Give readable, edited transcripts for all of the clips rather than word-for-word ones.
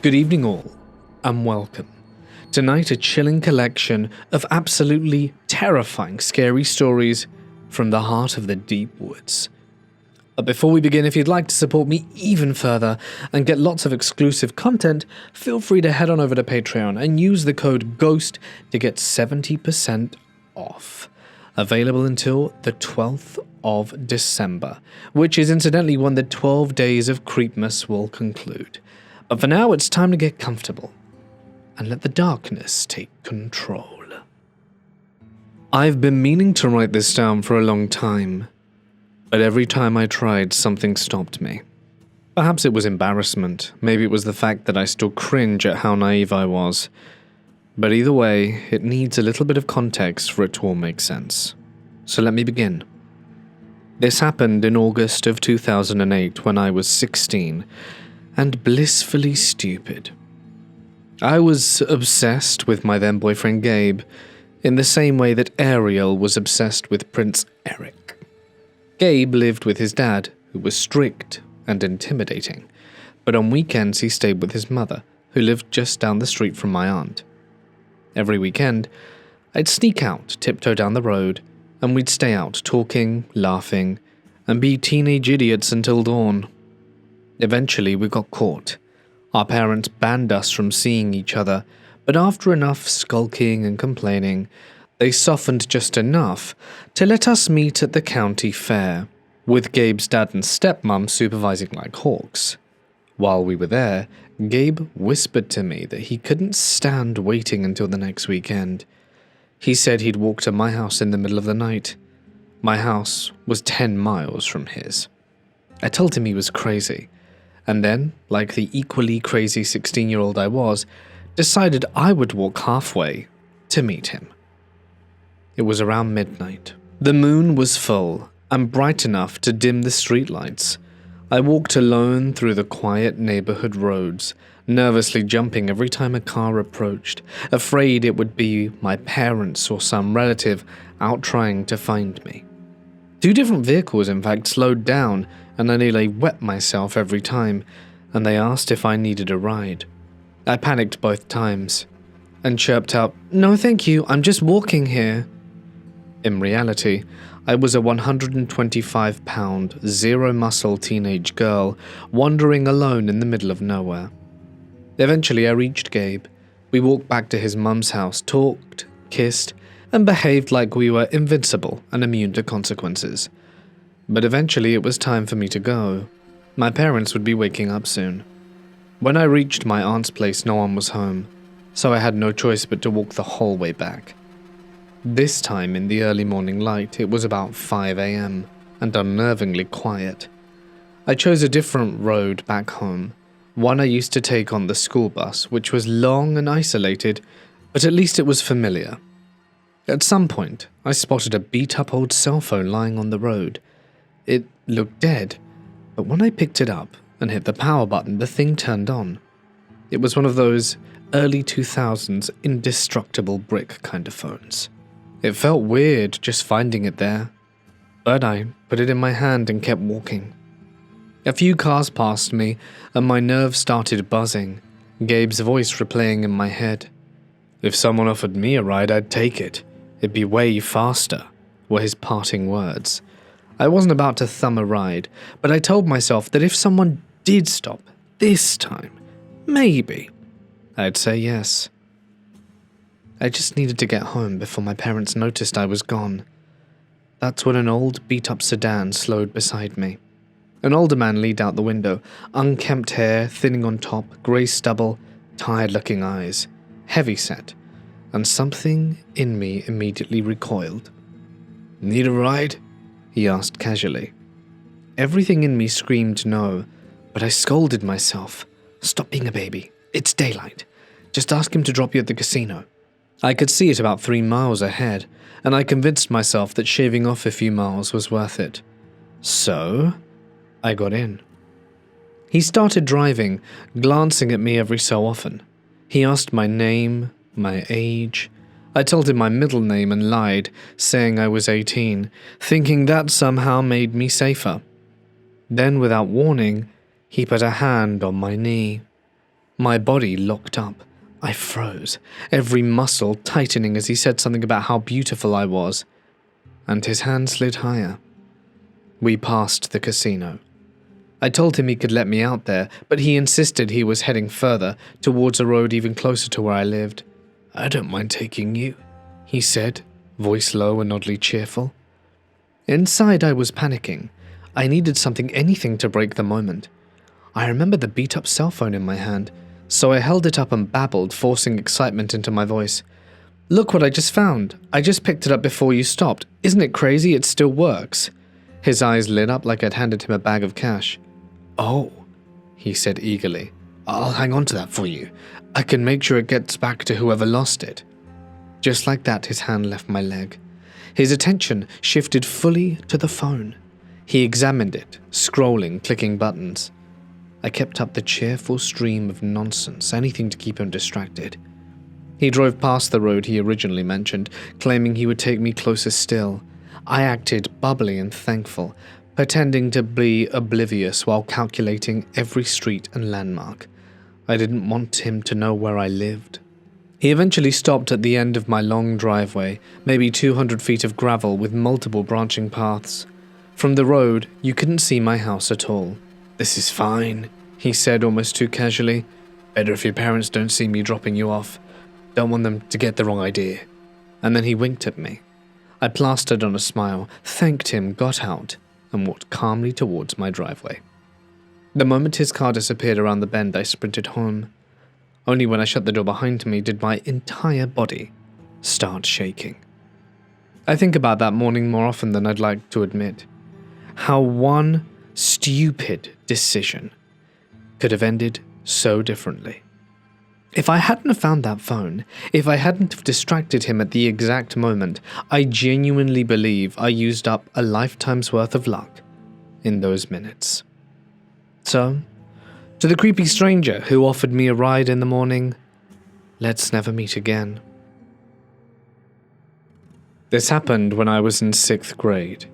Good evening all, and welcome. Tonight a chilling collection of absolutely terrifying scary stories from the heart of the deep woods. But before we begin, if you'd like to support me even further and get lots of exclusive content, feel free to head on over to Patreon and use the code GHOST to get 70% off. Available until the 12th of December, which is incidentally when the 12 days of Creepmas will conclude. But for now, it's time to get comfortable and let the darkness take control. I've been meaning to write this down for a long time, but every time I tried, something stopped me. Perhaps it was embarrassment, maybe it was the fact that I still cringe at how naive I was. But either way, it needs a little bit of context for it to all make sense. So let me begin. This happened in August of 2008 when I was 16 and blissfully stupid. I was obsessed with my then boyfriend Gabe in the same way that Ariel was obsessed with Prince Eric. Gabe lived with his dad, who was strict and intimidating, but on weekends he stayed with his mother, who lived just down the street from my aunt. Every weekend, I'd sneak out, tiptoe down the road, and we'd stay out talking, laughing, and be teenage idiots until dawn. Eventually, we got caught. Our parents banned us from seeing each other, but after enough skulking and complaining, they softened just enough to let us meet at the county fair, with Gabe's dad and stepmom supervising like hawks. While we were there, Gabe whispered to me that he couldn't stand waiting until the next weekend. He said he'd walk to my house in the middle of the night. My house was 10 miles from his. I told him he was crazy, and then, like the equally crazy 16-year-old I was, decided I would walk halfway to meet him. It was around midnight. The moon was full and bright enough to dim the streetlights. I walked alone through the quiet neighborhood roads, nervously jumping every time a car approached, afraid it would be my parents or some relative out trying to find me. 2 different vehicles, in fact, slowed down, and I nearly wet myself every time, and they asked if I needed a ride. I panicked both times and chirped out, "No thank you, I'm just walking here." In reality, I was a 125-pound, zero-muscle teenage girl wandering alone in the middle of nowhere. Eventually, I reached Gabe. We walked back to his mum's house, talked, kissed, and behaved like we were invincible and immune to consequences. But eventually, it was time for me to go. My parents would be waking up soon. When I reached my aunt's place, no one was home, so I had no choice but to walk the whole way back. This time, in the early morning light, it was about 5 a.m. and unnervingly quiet. I chose a different road back home, one I used to take on the school bus, which was long and isolated, but at least it was familiar. At some point, I spotted a beat-up old cell phone lying on the road. It looked dead, but when I picked it up and hit the power button, the thing turned on. It was one of those early 2000s indestructible brick kind of phones. It felt weird just finding it there, but I put it in my hand and kept walking. A few cars passed me, and my nerves started buzzing, Gabe's voice replaying in my head. "If someone offered me a ride, I'd take it. It'd be way faster," were his parting words. I wasn't about to thumb a ride, but I told myself that if someone did stop this time, maybe, I'd say yes. I just needed to get home before my parents noticed I was gone. That's when an old beat-up sedan slowed beside me. An older man leaned out the window, unkempt hair thinning on top, grey stubble, tired-looking eyes, heavy-set, and something in me immediately recoiled. "Need a ride?" he asked casually. Everything in me screamed no, but I scolded myself. "Stop being a baby. It's daylight. Just ask him to drop you at the casino." I could see it about 3 miles ahead, and I convinced myself that shaving off a few miles was worth it. So, I got in. He started driving, glancing at me every so often. He asked my name, my age. I told him my middle name and lied, saying I was 18, thinking that somehow made me safer. Then, without warning, he put a hand on my knee. My body locked up. I froze, every muscle tightening as he said something about how beautiful I was, and his hand slid higher. We passed the casino. I told him he could let me out there, but he insisted he was heading further, towards a road even closer to where I lived. "I don't mind taking you," he said, voice low and oddly cheerful. Inside I was panicking. I needed something, anything to break the moment. I remember the beat-up cell phone in my hand, so I held it up and babbled, forcing excitement into my voice. "Look what I just found. I just picked it up before you stopped. Isn't it crazy? It still works." His eyes lit up like I'd handed him a bag of cash. "Oh," he said eagerly. "I'll hang on to that for you. I can make sure it gets back to whoever lost it." Just like that, his hand left my leg. His attention shifted fully to the phone. He examined it, scrolling, clicking buttons. I kept up the cheerful stream of nonsense, anything to keep him distracted. He drove past the road he originally mentioned, claiming he would take me closer still. I acted bubbly and thankful, pretending to be oblivious while calculating every street and landmark. I didn't want him to know where I lived. He eventually stopped at the end of my long driveway, maybe 200 feet of gravel with multiple branching paths. From the road, you couldn't see my house at all. "This is fine," he said almost too casually. "Better if your parents don't see me dropping you off. Don't want them to get the wrong idea." And then he winked at me. I plastered on a smile, thanked him, got out, and walked calmly towards my driveway. The moment his car disappeared around the bend, I sprinted home. Only when I shut the door behind me did my entire body start shaking. I think about that morning more often than I'd like to admit. How one stupid decision could have ended so differently. If I hadn't have found that phone, if I hadn't have distracted him at the exact moment, I genuinely believe I used up a lifetime's worth of luck in those minutes. So, to the creepy stranger who offered me a ride in the morning, let's never meet again. This happened when I was in 6th grade.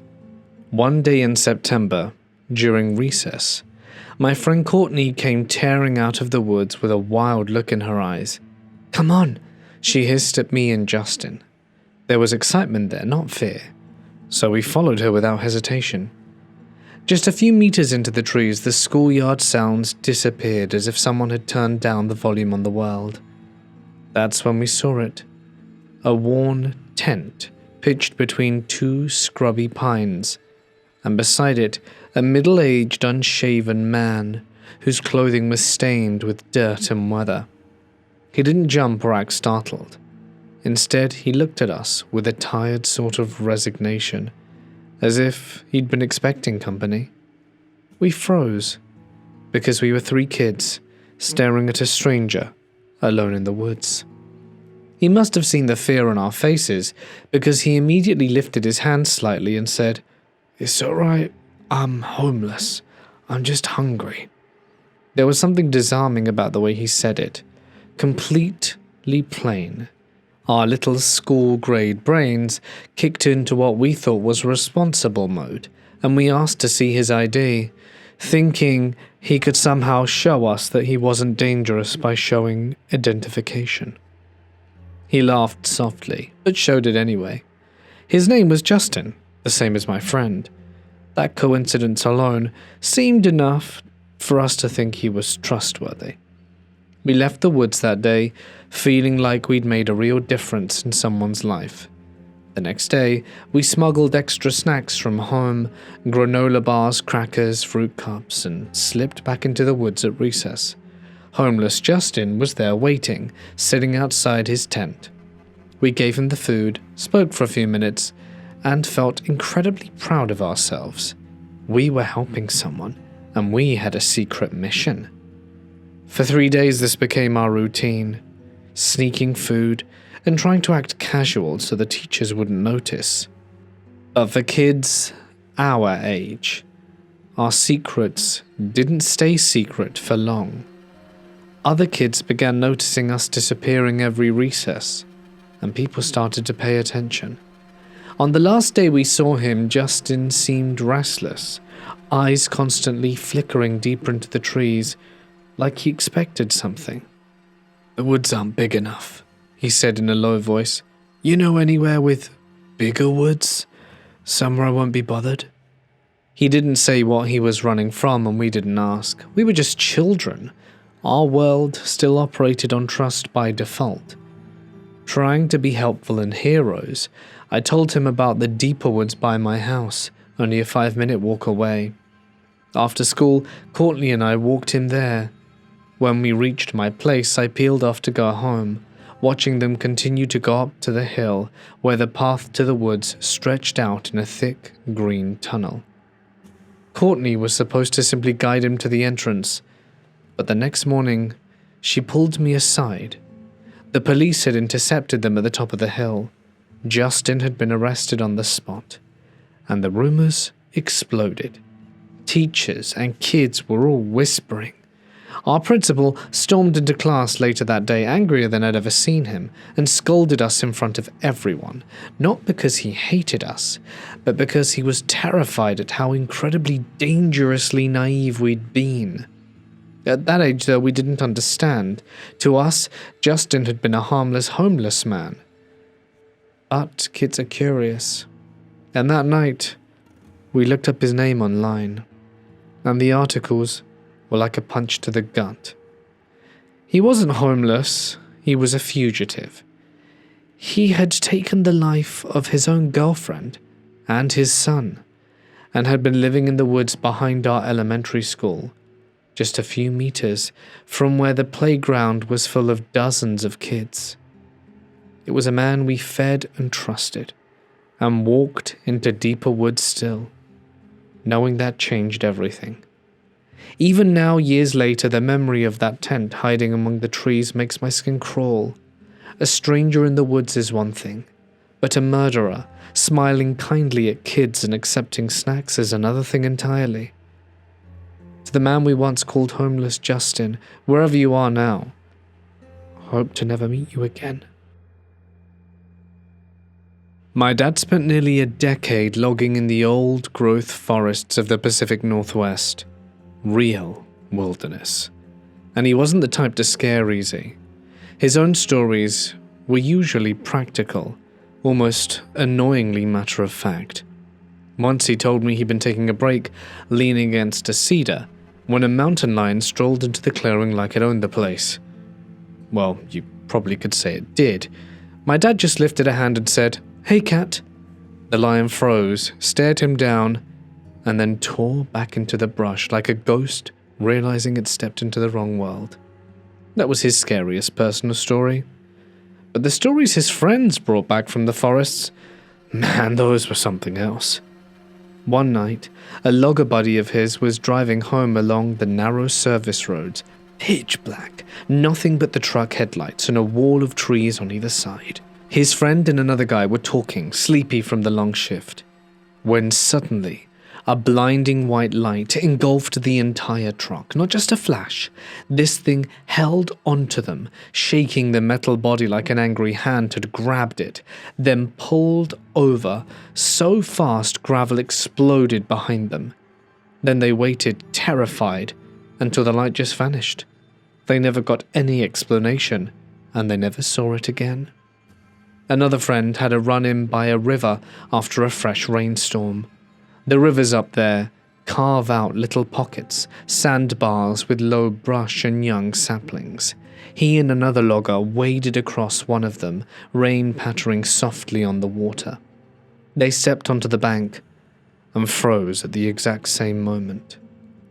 One day in September, during recess, my friend Courtney came tearing out of the woods with a wild look in her eyes. "Come on," she hissed at me and Justin. There was excitement there, not fear, so we followed her without hesitation. Just a few meters into the trees, the schoolyard sounds disappeared as if someone had turned down the volume on the world. That's when we saw it. A worn tent pitched between two scrubby pines, and beside it, a middle-aged, unshaven man whose clothing was stained with dirt and weather. He didn't jump or act startled. Instead, he looked at us with a tired sort of resignation, as if he'd been expecting company. We froze, because we were 3 kids staring at a stranger alone in the woods. He must have seen the fear on our faces, because he immediately lifted his hand slightly and said, "It's all right. I'm homeless. I'm just hungry." There was something disarming about the way he said it. Completely plain. Our little school-grade brains kicked into what we thought was responsible mode, and we asked to see his ID, thinking he could somehow show us that he wasn't dangerous by showing identification. He laughed softly, but showed it anyway. His name was Justin, the same as my friend. That coincidence alone seemed enough for us to think he was trustworthy. We left the woods that day, feeling like we'd made a real difference in someone's life. The next day, we smuggled extra snacks from home, granola bars, crackers, fruit cups, and slipped back into the woods at recess. Homeless Justin was there waiting, sitting outside his tent. We gave him the food, spoke for a few minutes, and felt incredibly proud of ourselves. We were helping someone, and we had a secret mission. For 3 days this became our routine, sneaking food and trying to act casual so the teachers wouldn't notice. But for kids our age, our secrets didn't stay secret for long. Other kids began noticing us disappearing every recess, and people started to pay attention. On the last day we saw him, Justin seemed restless, eyes constantly flickering deeper into the trees, like he expected something. "The woods aren't big enough," he said in a low voice. "You know anywhere with bigger woods? Somewhere I won't be bothered?" He didn't say what he was running from, and we didn't ask. We were just children. Our world still operated on trust by default. Trying to be helpful and heroes, I told him about the deeper woods by my house, only a 5-minute walk away. After school, Courtney and I walked him there. When we reached my place, I peeled off to go home, watching them continue to go up to the hill where the path to the woods stretched out in a thick green tunnel. Courtney was supposed to simply guide him to the entrance, but the next morning, she pulled me aside. The police had intercepted them at the top of the hill. Justin had been arrested on the spot, and the rumors exploded. Teachers and kids were all whispering. Our principal stormed into class later that day, angrier than I'd ever seen him, and scolded us in front of everyone, not because he hated us, but because he was terrified at how incredibly dangerously naive we'd been. At that age, though, we didn't understand. To us, Justin had been a harmless, homeless man. But kids are curious. And that night, we looked up his name online, and the articles were like a punch to the gut. He wasn't homeless, he was a fugitive. He had taken the life of his own girlfriend and his son, and had been living in the woods behind our elementary school, just a few meters from where the playground was full of dozens of kids. It was a man we fed and trusted, and walked into deeper woods still, knowing that changed everything. Even now, years later, the memory of that tent hiding among the trees makes my skin crawl. A stranger in the woods is one thing, but a murderer, smiling kindly at kids and accepting snacks, is another thing entirely. To the man we once called homeless Justin, wherever you are now, hope to never meet you again. My dad spent nearly a decade logging in the old-growth forests of the Pacific Northwest. Real wilderness. And he wasn't the type to scare easy. His own stories were usually practical, almost annoyingly matter-of-fact. Once he told me he'd been taking a break, leaning against a cedar, when a mountain lion strolled into the clearing like it owned the place. Well, you probably could say it did. My dad just lifted a hand and said, "Hey, cat." The lion froze, stared him down, and then tore back into the brush like a ghost realizing it stepped into the wrong world. That was his scariest personal story. But the stories his friends brought back from the forests, man, those were something else. One night, a logger buddy of his was driving home along the narrow service roads, pitch black, nothing but the truck headlights and a wall of trees on either side. His friend and another guy were talking, sleepy from the long shift, when suddenly, a blinding white light engulfed the entire truck, not just a flash. This thing held onto them, shaking the metal body like an angry hand had grabbed it, then pulled over so fast gravel exploded behind them. Then they waited, terrified, until the light just vanished. They never got any explanation, and they never saw it again. Another friend had a run-in by a river after a fresh rainstorm. The rivers up there carve out little pockets, sandbars with low brush and young saplings. He and another logger waded across one of them, rain pattering softly on the water. They stepped onto the bank and froze at the exact same moment.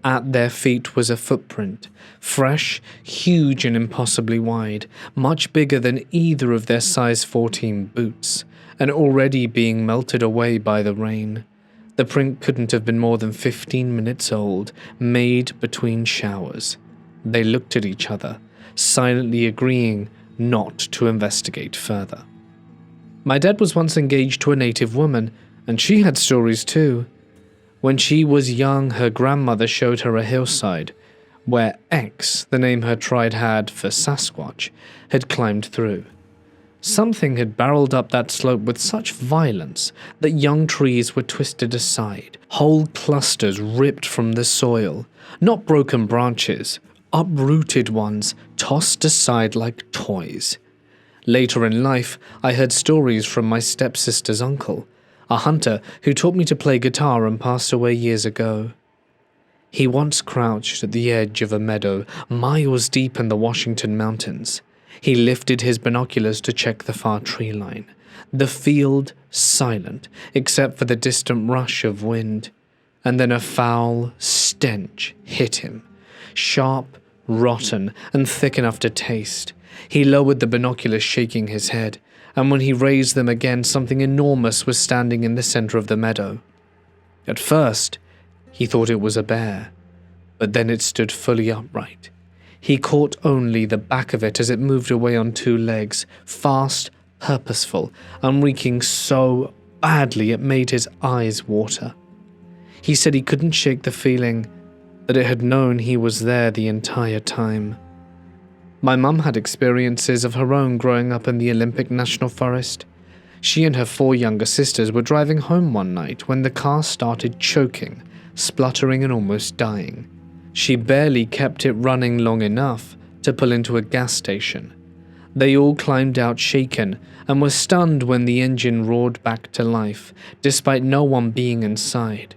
At their feet was a footprint, fresh, huge and impossibly wide, much bigger than either of their size 14 boots, and already being melted away by the rain. The print couldn't have been more than 15 minutes old, made between showers. They looked at each other, silently agreeing not to investigate further. My dad was once engaged to a native woman, and she had stories too. When she was young, her grandmother showed her a hillside, where X, the name her tribe had for Sasquatch, had climbed through. Something had barreled up that slope with such violence that young trees were twisted aside, whole clusters ripped from the soil, not broken branches, uprooted ones tossed aside like toys. Later in life, I heard stories from my stepsister's uncle, a hunter who taught me to play guitar and passed away years ago. He once crouched at the edge of a meadow miles deep in the Washington mountains. He lifted his binoculars to check the far tree line. The field silent, except for the distant rush of wind. And then a foul stench hit him, sharp, rotten, and thick enough to taste. He lowered the binoculars, shaking his head, and when he raised them again, something enormous was standing in the center of the meadow. At first, he thought it was a bear, but then it stood fully upright. He caught only the back of it as it moved away on two legs, fast, purposeful, and reeking so badly it made his eyes water. He said he couldn't shake the feeling that it had known he was there the entire time. My mum had experiences of her own growing up in the Olympic National Forest. She and her 4 younger sisters were driving home one night when the car started choking, spluttering and almost dying. She barely kept it running long enough to pull into a gas station. They all climbed out shaken and were stunned when the engine roared back to life, despite no one being inside.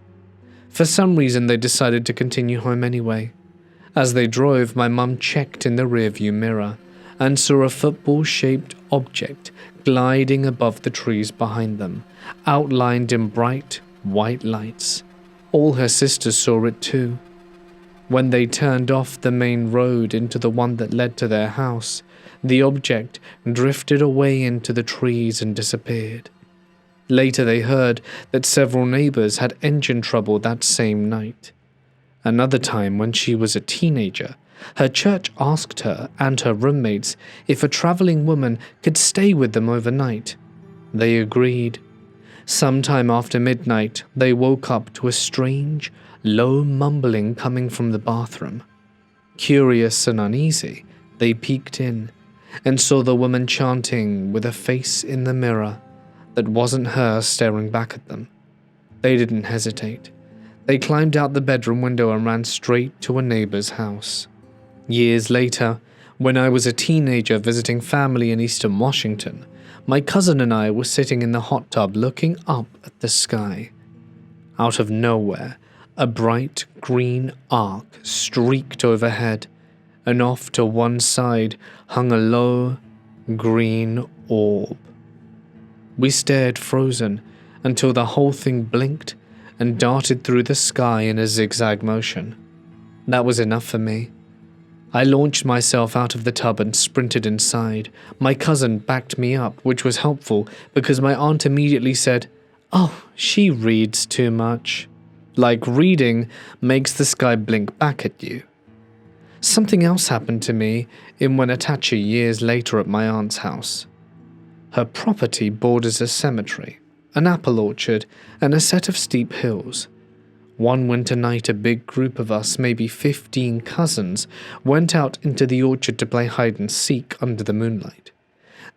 For some reason, they decided to continue home anyway. As they drove, my mum checked in the rearview mirror and saw a football-shaped object gliding above the trees behind them, outlined in bright, white lights. All her sisters saw it too. When they turned off the main road into the one that led to their house, the object drifted away into the trees and disappeared. Later they heard that several neighbors had engine trouble that same night. Another time, when she was a teenager, her church asked her and her roommates if a traveling woman could stay with them overnight. They agreed. Sometime after midnight, they woke up to a strange, low mumbling coming from the bathroom. Curious and uneasy, they peeked in and saw the woman chanting with a face in the mirror that wasn't her staring back at them. They didn't hesitate. They climbed out the bedroom window and ran straight to a neighbor's house. Years later, when I was a teenager visiting family in Eastern Washington, my cousin and I were sitting in the hot tub looking up at the sky. Out of nowhere, a bright green arc streaked overhead, and off to one side hung a low, green orb. We stared frozen until the whole thing blinked and darted through the sky in a zigzag motion. That was enough for me. I launched myself out of the tub and sprinted inside. My cousin backed me up, which was helpful because my aunt immediately said, "Oh, she reads too much." Like reading makes the sky blink back at you. Something else happened to me in Wenatchee years later at my aunt's house. Her property borders a cemetery, an apple orchard, and a set of steep hills. One winter night, a big group of us, maybe 15 cousins, went out into the orchard to play hide and seek under the moonlight.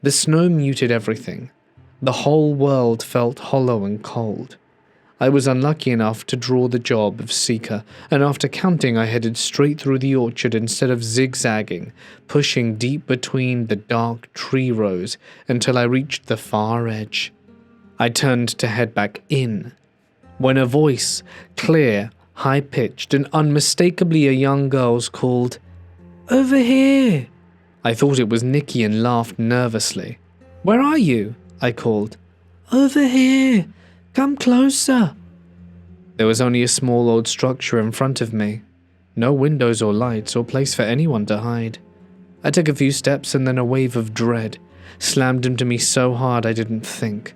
The snow muted everything. The whole world felt hollow and cold. I was unlucky enough to draw the job of seeker, and after counting I headed straight through the orchard instead of zigzagging, pushing deep between the dark tree rows until I reached the far edge. I turned to head back in, when a voice, clear, high-pitched, and unmistakably a young girl's, called, "Over here!" I thought it was Nikki and laughed nervously. "Where are you?" I called. "Over here! Come closer." There was only a small old structure in front of me. No windows or lights or place for anyone to hide. I took a few steps and then a wave of dread slammed into me so hard I didn't think.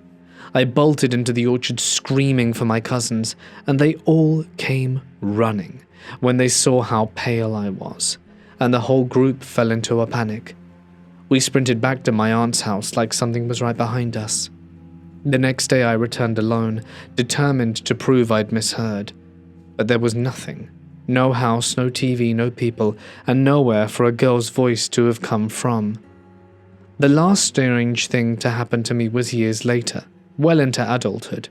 I bolted into the orchard screaming for my cousins, and they all came running when they saw how pale I was, and the whole group fell into a panic. We sprinted back to my aunt's house like something was right behind us. The next day I returned alone, determined to prove I'd misheard. But there was nothing. No house, no TV, no people, and nowhere for a girl's voice to have come from. The last strange thing to happen to me was years later, well into adulthood.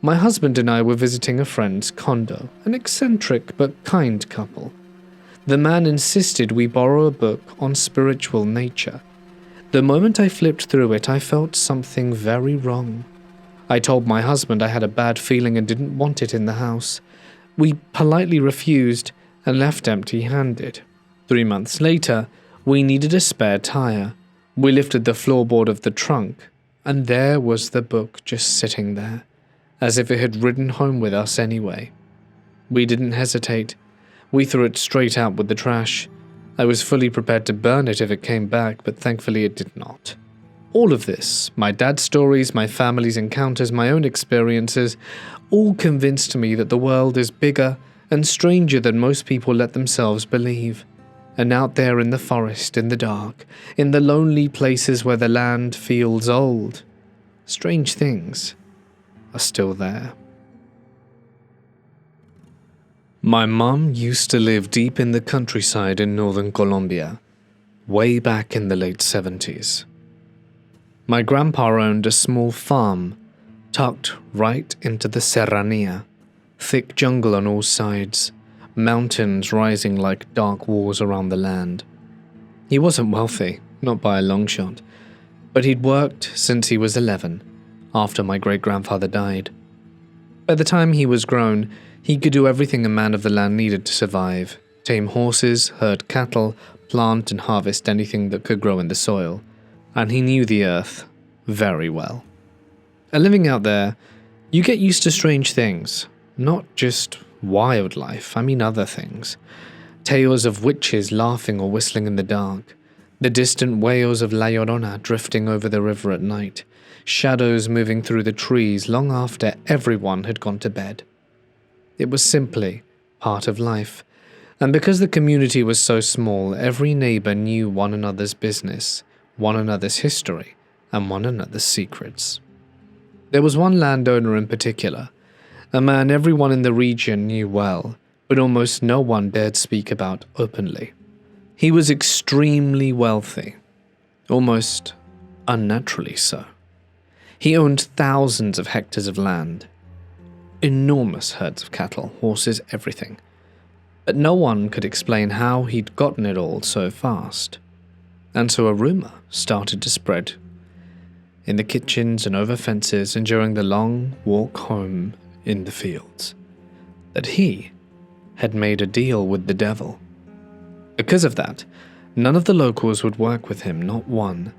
My husband and I were visiting a friend's condo, an eccentric but kind couple. The man insisted we borrow a book on spiritual nature. The moment I flipped through it, I felt something very wrong. I told my husband I had a bad feeling and didn't want it in the house. We politely refused and left empty-handed. 3 months later, we needed a spare tire. We lifted the floorboard of the trunk, and there was the book just sitting there, as if it had ridden home with us anyway. We didn't hesitate. We threw it straight out with the trash. I was fully prepared to burn it if it came back, but thankfully it did not. All of this, my dad's stories, my family's encounters, my own experiences, all convinced me that the world is bigger and stranger than most people let themselves believe. And out there in the forest, in the dark, in the lonely places where the land feels old, strange things are still there. My mum used to live deep in the countryside in northern Colombia, way back in the late 70s. My grandpa owned a small farm tucked right into the serranía, thick jungle on all sides, mountains rising like dark walls around the land. He wasn't wealthy, not by a long shot, but he'd worked since he was 11, after my great-grandfather died. By the time he was grown, he could do everything a man of the land needed to survive: tame horses, herd cattle, plant and harvest anything that could grow in the soil. And he knew the earth very well. And living out there, you get used to strange things. Not just wildlife, I mean other things. Tales of witches laughing or whistling in the dark. The distant wails of La Llorona drifting over the river at night. Shadows moving through the trees long after everyone had gone to bed. It was simply part of life. And because the community was so small, every neighbor knew one another's business, one another's history, and one another's secrets. There was one landowner in particular, a man everyone in the region knew well, but almost no one dared speak about openly. He was extremely wealthy, almost unnaturally so. He owned thousands of hectares of land, enormous herds of cattle, horses, everything. But no one could explain how he'd gotten it all so fast. And so a rumor started to spread in the kitchens and over fences and during the long walk home in the fields, that he had made a deal with the devil. Because of that, none of the locals would work with him, not one.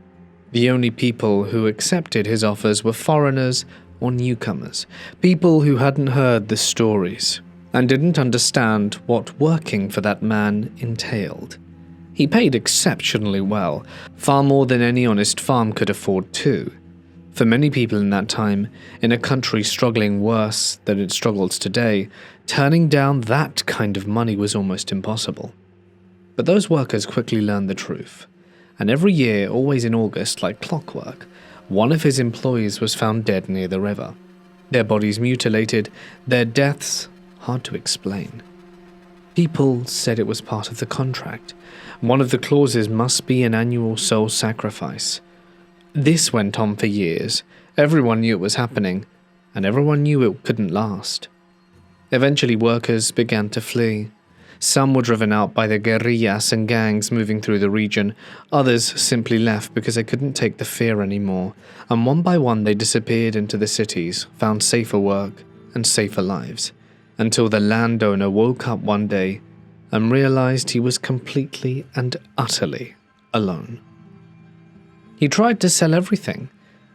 The only people who accepted his offers were foreigners or newcomers, people who hadn't heard the stories and didn't understand what working for that man entailed. He paid exceptionally well, far more than any honest farm could afford too. For many people in that time, in a country struggling worse than it struggles today, turning down that kind of money was almost impossible. But those workers quickly learned the truth, and every year, always in August like clockwork, one of his employees was found dead near the river. Their bodies mutilated, their deaths hard to explain. People said it was part of the contract. One of the clauses must be an annual soul sacrifice. This went on for years. Everyone knew it was happening, and everyone knew it couldn't last. Eventually, workers began to flee. Some were driven out by the guerrillas and gangs moving through the region. Others simply left because they couldn't take the fear anymore, and one by one they disappeared into the cities, found safer work and safer lives, until the landowner woke up one day and realized he was completely and utterly alone. He tried to sell everything,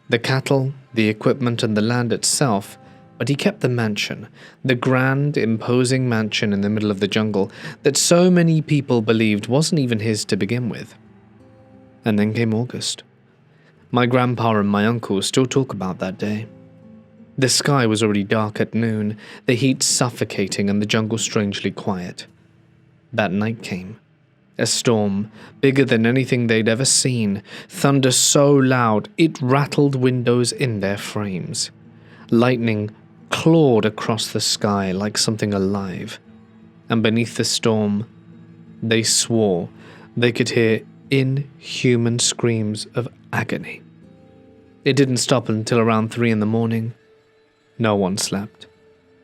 the cattle, the equipment, and the land itself, but he kept the mansion, the grand, imposing mansion in the middle of the jungle that so many people believed wasn't even his to begin with. And then came August. My grandpa and my uncle still talk about that day. The sky was already dark at noon, the heat suffocating and the jungle strangely quiet. That night came. A storm, bigger than anything they'd ever seen, thunder so loud it rattled windows in their frames. Lightning clawed across the sky like something alive, and beneath the storm, they swore they could hear inhuman screams of agony. It didn't stop until around 3 a.m. No one slept.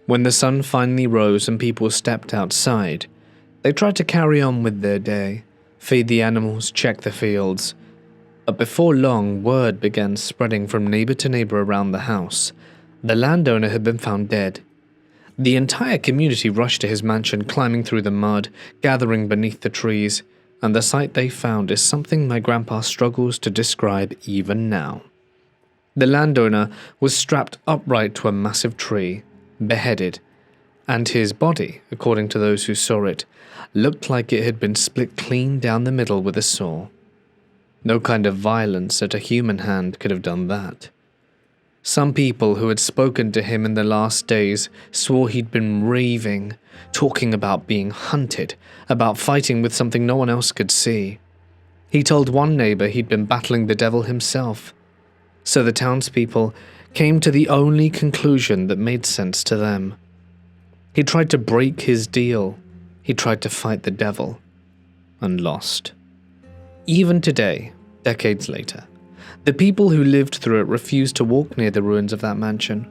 When the sun finally rose and people stepped outside, They tried to carry on with their day, feed the animals, check the fields. But before long, word began spreading from neighbor to neighbor around the house. The landowner had been found dead. The entire community rushed to his mansion, climbing through the mud, gathering beneath the trees, and the sight they found is something my grandpa struggles to describe even now. The landowner was strapped upright to a massive tree, beheaded, and his body, according to those who saw it, looked like it had been split clean down the middle with a saw. No kind of violence that a human hand could have done that. Some people who had spoken to him in the last days swore he'd been raving, talking about being hunted, about fighting with something no one else could see. He told one neighbor he'd been battling the devil himself. So the townspeople came to the only conclusion that made sense to them. He tried to break his deal. He tried to fight the devil, and lost. Even today, decades later, the people who lived through it refused to walk near the ruins of that mansion.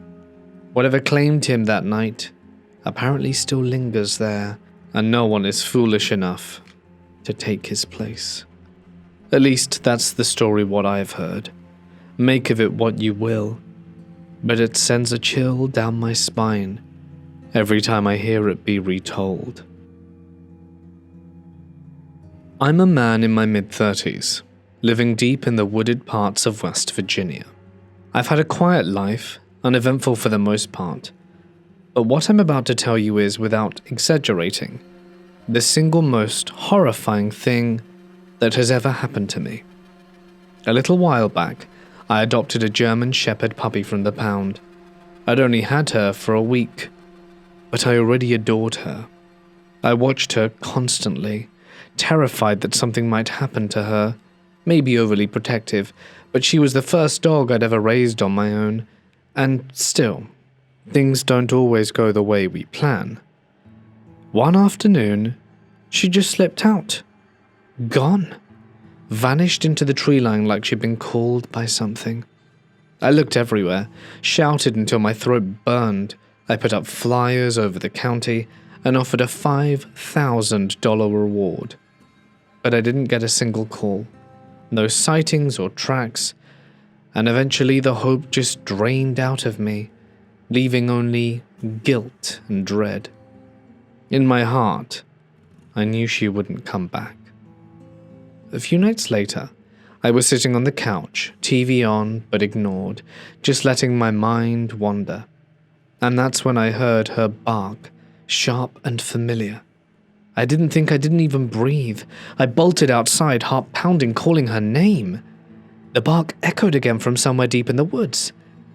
Whatever claimed him that night apparently still lingers there, and no one is foolish enough to take his place. At least that's the story what I've heard. Make of it what you will, but it sends a chill down my spine every time I hear it be retold. I'm a man in my mid-30s, living deep in the wooded parts of West Virginia. I've had a quiet life, uneventful for the most part, but what I'm about to tell you is, without exaggerating, the single most horrifying thing that has ever happened to me. A little while back, I adopted a German Shepherd puppy from the pound. I'd only had her for a week, but I already adored her. I watched her constantly, terrified that something might happen to her, maybe overly protective, but she was the first dog I'd ever raised on my own, and still, things don't always go the way we plan. One afternoon, she just slipped out. Gone. Vanished into the tree line like she'd been called by something. I looked everywhere, shouted until my throat burned. I put up flyers over the county and offered a $5,000 reward. But I didn't get a single call. No sightings or tracks, and eventually the hope just drained out of me, leaving only guilt and dread. In my heart, I knew she wouldn't come back. A few nights later, I was sitting on the couch, TV on but ignored, just letting my mind wander. And that's when I heard her bark, sharp and familiar. I didn't even breathe. I bolted outside, heart pounding, calling her name. The bark echoed again from somewhere deep in the woods,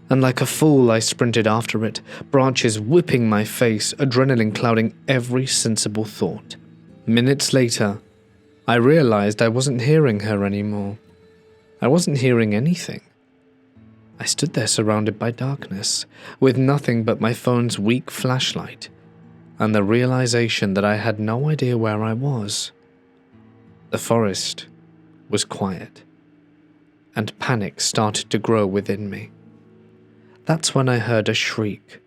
and like a fool I sprinted after it, branches whipping my face, adrenaline clouding every sensible thought. Minutes later, I realized I wasn't hearing her anymore. I wasn't hearing anything. I stood there surrounded by darkness, with nothing but my phone's weak flashlight, and the realization that I had no idea where I was. The forest was quiet, and panic started to grow within me. That's when I heard a shriek,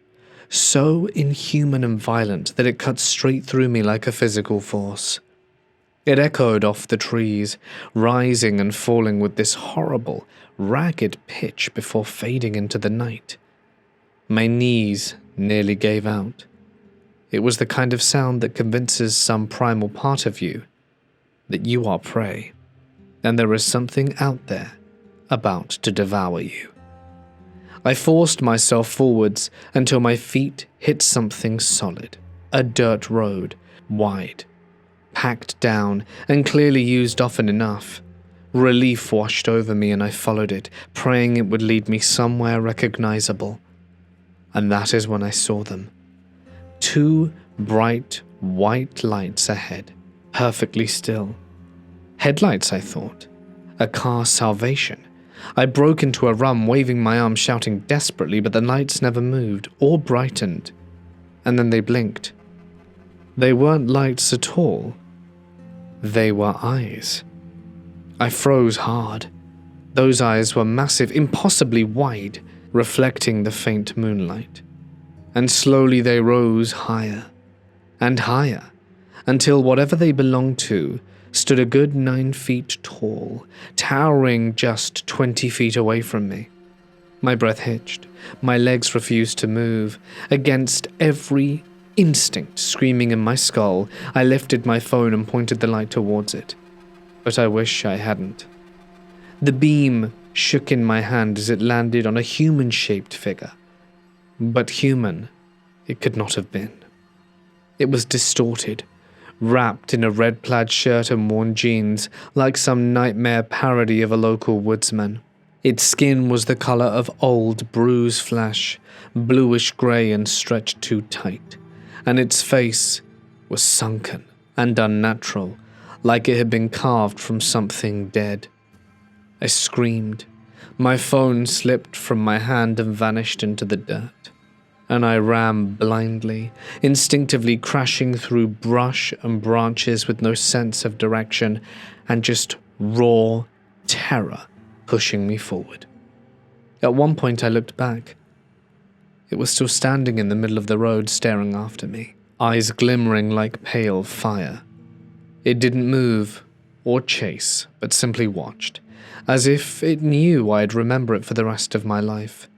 so inhuman and violent that it cut straight through me like a physical force. It echoed off the trees, rising and falling with this horrible, ragged pitch before fading into the night. My knees nearly gave out. It was the kind of sound that convinces some primal part of you that you are prey, and there is something out there about to devour you. I forced myself forwards until my feet hit something solid, a dirt road, wide, packed down, and clearly used often enough. Relief washed over me and I followed it, praying it would lead me somewhere recognizable. And that is when I saw them. 2 bright white lights ahead, perfectly still. Headlights, I thought. A car's salvation. I broke into a run, waving my arms, shouting desperately, but the lights never moved or brightened. And then they blinked. They weren't lights at all. They were eyes. I froze hard. Those eyes were massive, impossibly wide, reflecting the faint moonlight. And slowly they rose higher and higher until whatever they belonged to stood a good 9 feet tall, towering just 20 feet away from me. My breath hitched, my legs refused to move. Against every instinct screaming in my skull, I lifted my phone and pointed the light towards it. But I wish I hadn't. The beam shook in my hand as it landed on a human-shaped figure. But human it could not have been. It was distorted, wrapped in a red plaid shirt and worn jeans, like some nightmare parody of a local woodsman. Its skin was the color of old, bruised flesh, bluish-grey and stretched too tight, and its face was sunken and unnatural, like it had been carved from something dead. I screamed. My phone slipped from my hand and vanished into the dirt, and I ran blindly, instinctively crashing through brush and branches with no sense of direction, and just raw terror pushing me forward. At one point I looked back. It was still standing in the middle of the road staring after me, eyes glimmering like pale fire. It didn't move or chase, but simply watched, as if it knew I'd remember it for the rest of my life.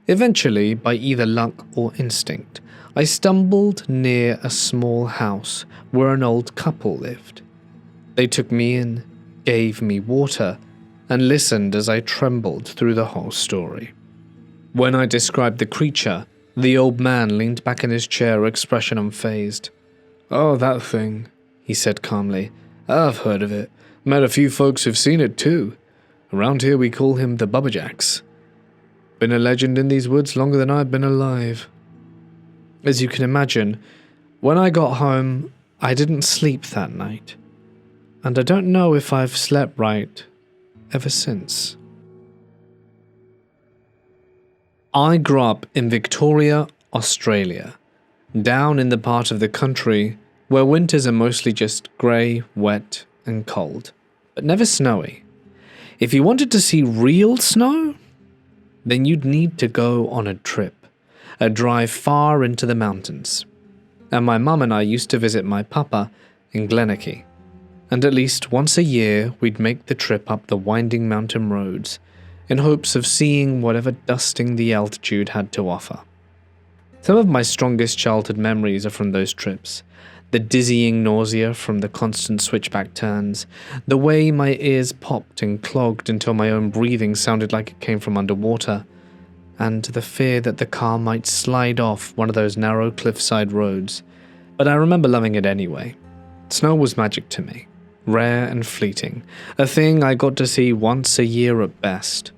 Eventually, by either luck or instinct, I stumbled near a small house where an old couple lived. They took me in, gave me water, and listened as I trembled through the whole story. When I described the creature, the old man leaned back in his chair, expression unfazed. "Oh, that thing," he said calmly. "I've heard of it. Met a few folks who've seen it too. Around here we call him the Bubberjacks. Been a legend in these woods longer than I've been alive." As you can imagine, when I got home, I didn't sleep that night. And I don't know if I've slept right ever since. I grew up in Victoria, Australia, down in the part of the country where winters are mostly just grey, wet, and cold, but never snowy. If you wanted to see real snow, then you'd need to go on a trip, a drive far into the mountains. And my mum and I used to visit my papa in Glenorchy, and at least once a year we'd make the trip up the winding mountain roads in hopes of seeing whatever dusting the altitude had to offer. Some of my strongest childhood memories are from those trips. The dizzying nausea from the constant switchback turns, the way my ears popped and clogged until my own breathing sounded like it came from underwater, and the fear that the car might slide off one of those narrow cliffside roads. But I remember loving it anyway. Snow was magic to me, rare and fleeting, a thing I got to see once a year at best.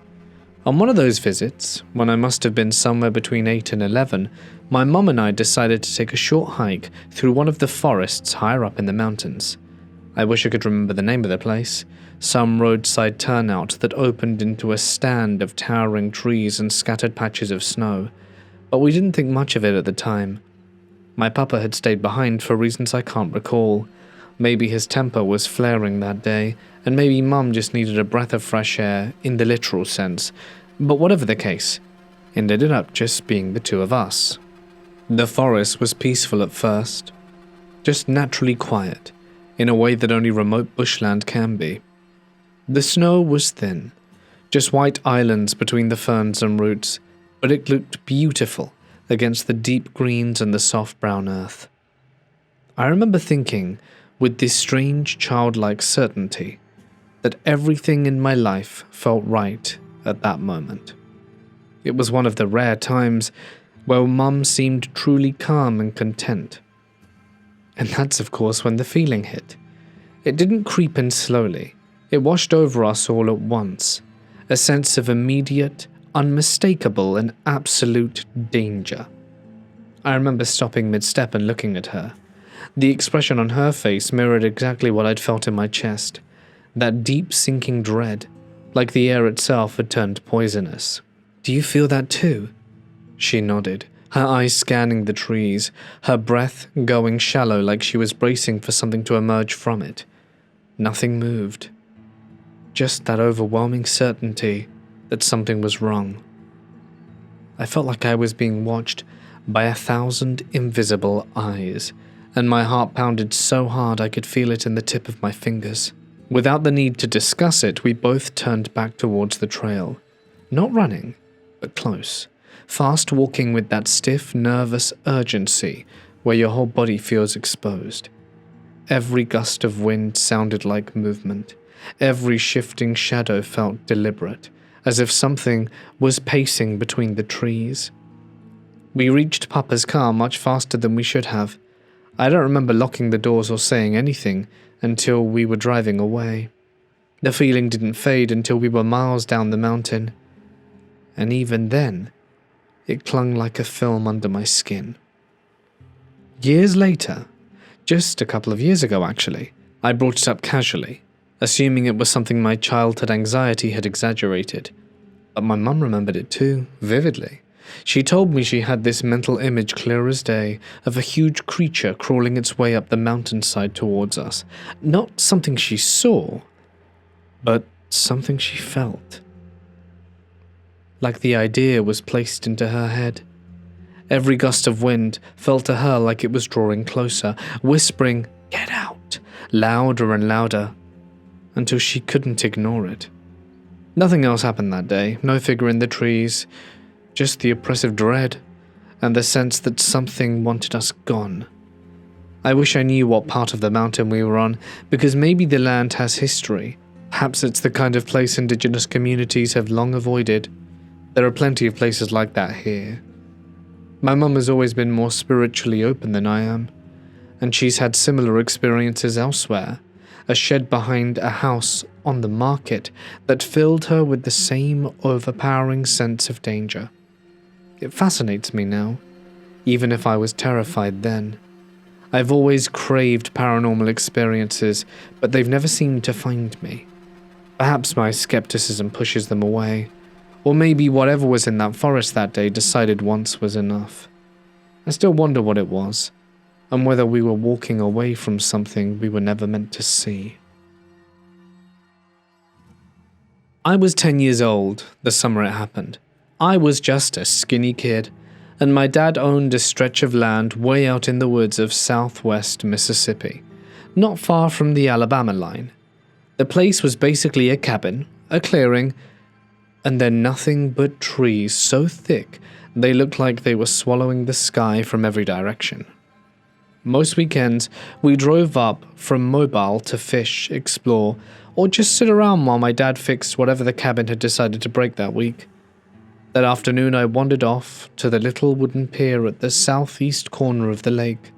On one of those visits, when I must have been somewhere between 8 and 11, my mum and I decided to take a short hike through one of the forests higher up in the mountains. I wish I could remember the name of the place, some roadside turnout that opened into a stand of towering trees and scattered patches of snow, but we didn't think much of it at the time. My papa had stayed behind for reasons I can't recall. Maybe his temper was flaring that day, and maybe Mum just needed a breath of fresh air in the literal sense, but whatever the case, it ended up just being the two of us. The forest was peaceful at first, just naturally quiet, in a way that only remote bushland can be. The snow was thin, just white islands between the ferns and roots, but it looked beautiful against the deep greens and the soft brown earth. I remember thinking, with this strange childlike certainty, that everything in my life felt right at that moment. It was one of the rare times where Mum seemed truly calm and content. And that's of course when the feeling hit. It didn't creep in slowly. It washed over us all at once, a sense of immediate, unmistakable and absolute danger. I remember stopping mid-step and looking at her. The expression on her face mirrored exactly what I'd felt in my chest, that deep sinking dread, like the air itself had turned poisonous. "Do you feel that too?" She nodded, her eyes scanning the trees, her breath going shallow like she was bracing for something to emerge from it. Nothing moved. Just that overwhelming certainty that something was wrong. I felt like I was being watched by 1,000 invisible eyes, and my heart pounded so hard I could feel it in the tip of my fingers. Without the need to discuss it, we both turned back towards the trail. Not running, but close. Fast walking with that stiff, nervous urgency where your whole body feels exposed. Every gust of wind sounded like movement. Every shifting shadow felt deliberate, as if something was pacing between the trees. We reached Papa's car much faster than we should have. I don't remember locking the doors or saying anything until we were driving away. The feeling didn't fade until we were miles down the mountain. And even then, it clung like a film under my skin. Years later, just a couple of years ago actually, I brought it up casually, assuming it was something my childhood anxiety had exaggerated. But my mum remembered it too, vividly. She told me she had this mental image clear as day of a huge creature crawling its way up the mountainside towards us. Not something she saw, but something she felt. Like the idea was placed into her head. Every gust of wind felt to her like it was drawing closer, whispering, "Get out," louder and louder, until she couldn't ignore it. Nothing else happened that day, no figure in the trees, just the oppressive dread, and the sense that something wanted us gone. I wish I knew what part of the mountain we were on, because maybe the land has history. Perhaps it's the kind of place indigenous communities have long avoided. There are plenty of places like that here. My mum has always been more spiritually open than I am, and she's had similar experiences elsewhere. A shed behind a house on the market that filled her with the same overpowering sense of danger. It fascinates me now, even if I was terrified then. I've always craved paranormal experiences, but they've never seemed to find me. Perhaps my skepticism pushes them away, or maybe whatever was in that forest that day decided once was enough. I still wonder what it was, and whether we were walking away from something we were never meant to see. I was 10 years old the summer it happened. I was just a skinny kid, and my dad owned a stretch of land way out in the woods of southwest Mississippi, not far from the Alabama line. The place was basically a cabin, a clearing, and then nothing but trees so thick they looked like they were swallowing the sky from every direction. Most weekends, we drove up from Mobile to fish, explore, or just sit around while my dad fixed whatever the cabin had decided to break that week. That afternoon, I wandered off to the little wooden pier at the southeast corner of the lake,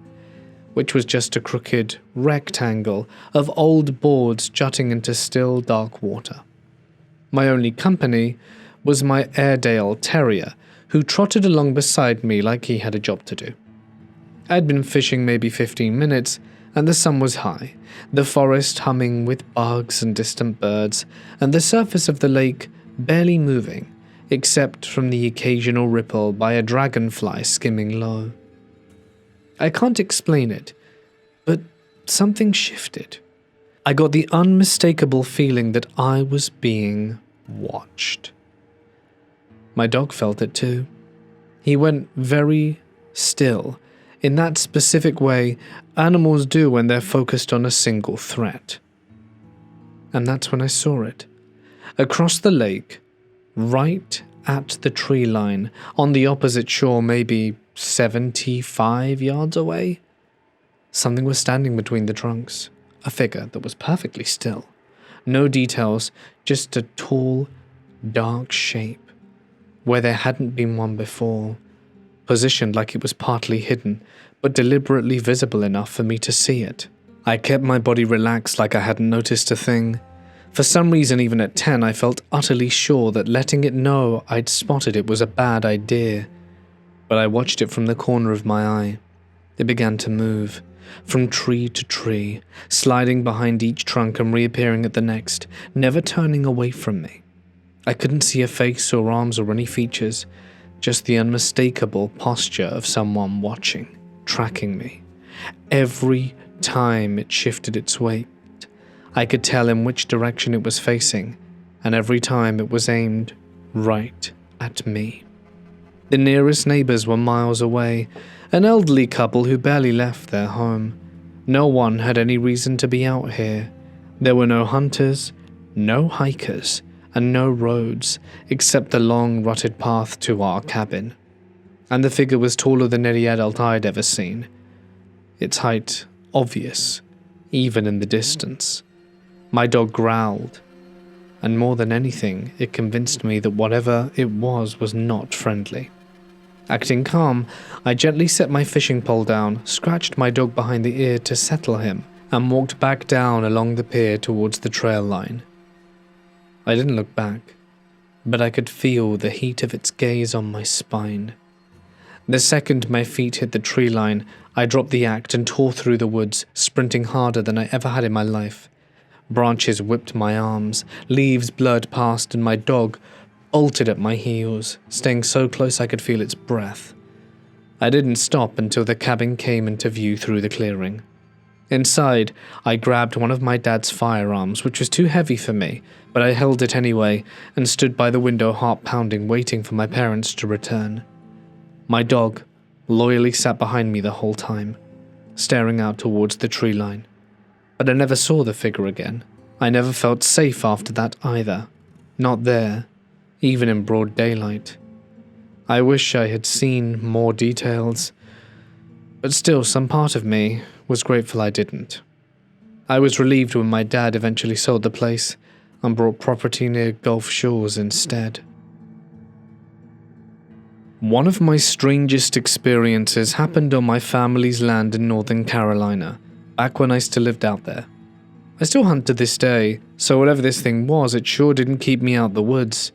which was just a crooked rectangle of old boards jutting into still, dark water. My only company was my Airedale Terrier, who trotted along beside me like he had a job to do. I'd been fishing maybe 15 minutes, and the sun was high, the forest humming with bugs and distant birds, and the surface of the lake barely moving, except from the occasional ripple by a dragonfly skimming low. I can't explain it, but something shifted. I got the unmistakable feeling that I was being watched. My dog felt it too. He went very still, in that specific way animals do when they're focused on a single threat. And that's when I saw it. Across the lake, right at the tree line, on the opposite shore, maybe 75 yards away, something was standing between the trunks, a figure that was perfectly still. No details, just a tall, dark shape, where there hadn't been one before, positioned like it was partly hidden, but deliberately visible enough for me to see it. I kept my body relaxed like I hadn't noticed a thing. For some reason, even at 10, I felt utterly sure that letting it know I'd spotted it was a bad idea. But I watched it from the corner of my eye. It began to move, from tree to tree, sliding behind each trunk and reappearing at the next, never turning away from me. I couldn't see a face or arms or any features, just the unmistakable posture of someone watching, tracking me. Every time it shifted its weight, I could tell in which direction it was facing, and every time it was aimed right at me. The nearest neighbors were miles away, an elderly couple who barely left their home. No one had any reason to be out here. There were no hunters, no hikers, and no roads except the long rutted path to our cabin. And the figure was taller than any adult I'd ever seen. Its height obvious, even in the distance. My dog growled, and more than anything, it convinced me that whatever it was not friendly. Acting calm, I gently set my fishing pole down, scratched my dog behind the ear to settle him, and walked back down along the pier towards the trail line. I didn't look back, but I could feel the heat of its gaze on my spine. The second my feet hit the tree line, I dropped the act and tore through the woods, sprinting harder than I ever had in my life. Branches whipped my arms, leaves blurred past, and my dog bolted at my heels, staying so close I could feel its breath. I didn't stop until the cabin came into view through the clearing. Inside, I grabbed one of my dad's firearms, which was too heavy for me, but I held it anyway and stood by the window, heart pounding, waiting for my parents to return. My dog loyally sat behind me the whole time, staring out towards the tree line. But I never saw the figure again. I never felt safe after that either. Not there, even in broad daylight. I wish I had seen more details, but still some part of me was grateful I didn't. I was relieved when my dad eventually sold the place and bought property near Gulf Shores instead. One of my strangest experiences happened on my family's land in Northern Carolina, back when I still lived out there. I still hunt to this day, so whatever this thing was, it sure didn't keep me out the woods.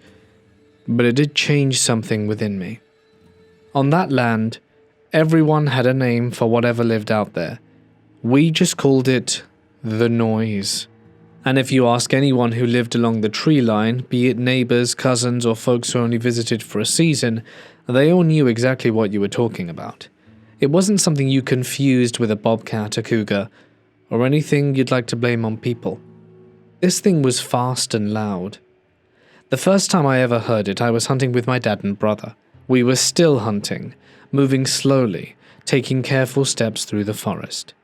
But it did change something within me. On that land, everyone had a name for whatever lived out there. We just called it the noise. And if you ask anyone who lived along the tree line, be it neighbors, cousins, or folks who only visited for a season, they all knew exactly what you were talking about. It wasn't something you confused with a bobcat, a cougar, or anything you'd like to blame on people. This thing was fast and loud. The first time I ever heard it, I was hunting with my dad and brother. We were still hunting, moving slowly, taking careful steps through the forest.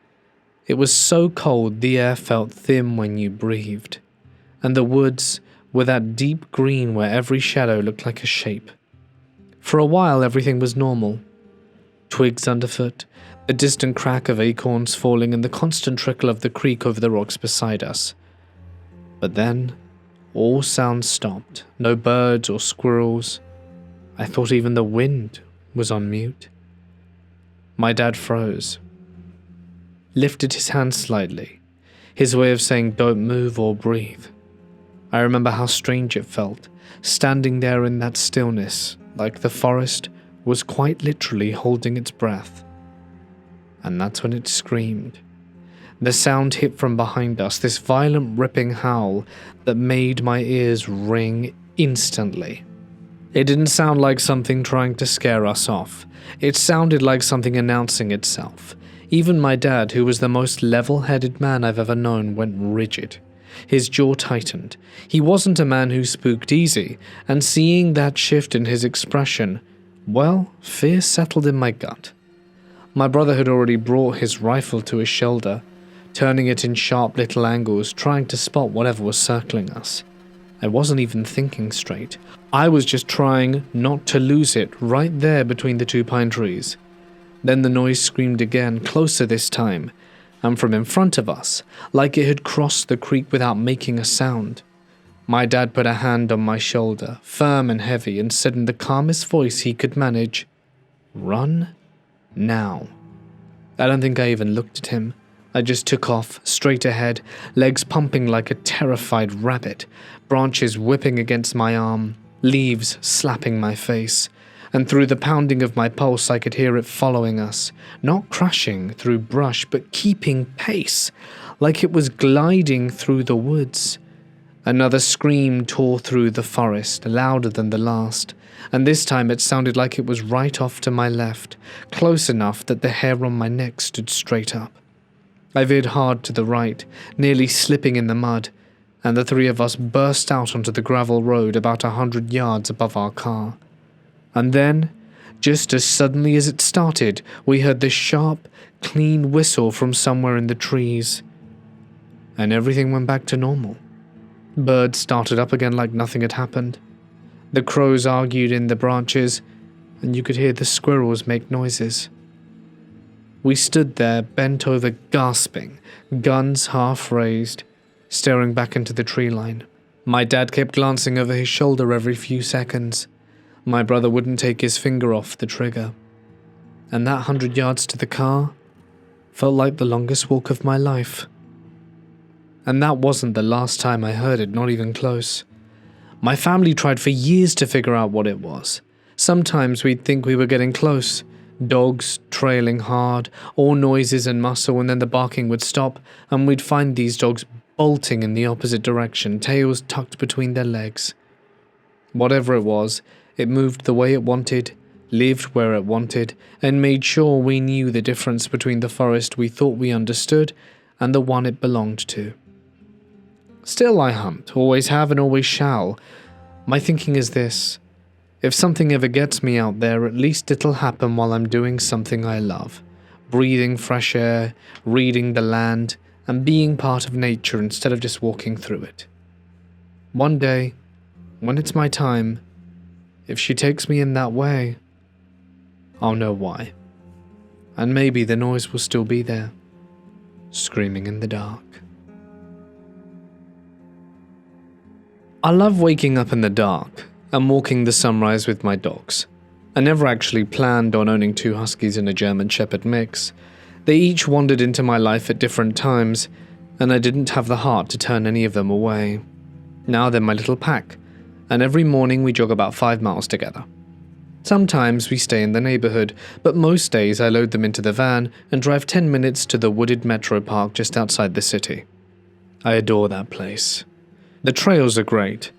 It was so cold the air felt thin when you breathed, and the woods were that deep green where every shadow looked like a shape. For a while everything was normal. Twigs underfoot, the distant crack of acorns falling, and the constant trickle of the creek over the rocks beside us. But then, all sounds stopped. No birds or squirrels. I thought even the wind was on mute. My dad froze, lifted his hand slightly, his way of saying don't move or breathe. I remember how strange it felt, standing there in that stillness, like the forest was quite literally holding its breath. And that's when it screamed. The sound hit from behind us, this violent ripping howl that made my ears ring instantly. It didn't sound like something trying to scare us off. It sounded like something announcing itself. Even my dad, who was the most level-headed man I've ever known, went rigid. His jaw tightened. He wasn't a man who spooked easy, and seeing that shift in his expression, well, fear settled in my gut. My brother had already brought his rifle to his shoulder, turning it in sharp little angles, trying to spot whatever was circling us. I wasn't even thinking straight. I was just trying not to lose it right there between the two pine trees. Then the noise screamed again, closer this time, and from in front of us, like it had crossed the creek without making a sound. My dad put a hand on my shoulder, firm and heavy, and said in the calmest voice he could manage, "Run now." I don't think I even looked at him. I just took off, straight ahead, legs pumping like a terrified rabbit, branches whipping against my arm, leaves slapping my face, and through the pounding of my pulse I could hear it following us, not crashing through brush but keeping pace, like it was gliding through the woods. Another scream tore through the forest, louder than the last, and this time it sounded like it was right off to my left, close enough that the hair on my neck stood straight up. I veered hard to the right, nearly slipping in the mud, and the three of us burst out onto the gravel road about 100 yards above our car. And then, Just as suddenly as it started, we heard this sharp, clean whistle from somewhere in the trees. And everything went back to normal. Birds started up again like nothing had happened. The crows argued in the branches, and you could hear the squirrels make noises. We stood there, bent over, gasping, guns half raised, staring back into the tree line. My dad kept glancing over his shoulder every few seconds. My brother wouldn't take his finger off the trigger. And that 100 yards to the car felt like the longest walk of my life. And that wasn't the last time I heard it, not even close. My family tried for years to figure out what it was. Sometimes we'd think we were getting close. Dogs trailing hard, all noises and muscle, and then the barking would stop, and we'd find these dogs bolting in the opposite direction, tails tucked between their legs. Whatever it was, it moved the way it wanted, lived where it wanted, and made sure we knew the difference between the forest we thought we understood and the one it belonged to. Still I hunt, always have and always shall. My thinking is this: if something ever gets me out there, at least it'll happen while I'm doing something I love, breathing fresh air, reading the land, and being part of nature instead of just walking through it. One day, when it's my time, if she takes me in that way, I'll know why. And maybe the noise will still be there, screaming in the dark. I love waking up in the dark and walking the sunrise with my dogs. I never actually planned on owning 2 huskies and a German Shepherd mix. They each wandered into my life at different times, and I didn't have the heart to turn any of them away. Now they're my little pack, and every morning we jog about 5 miles together. Sometimes we stay in the neighborhood, but most days I load them into the van and drive 10 minutes to the wooded metro park just outside the city. I adore that place. The trails are great,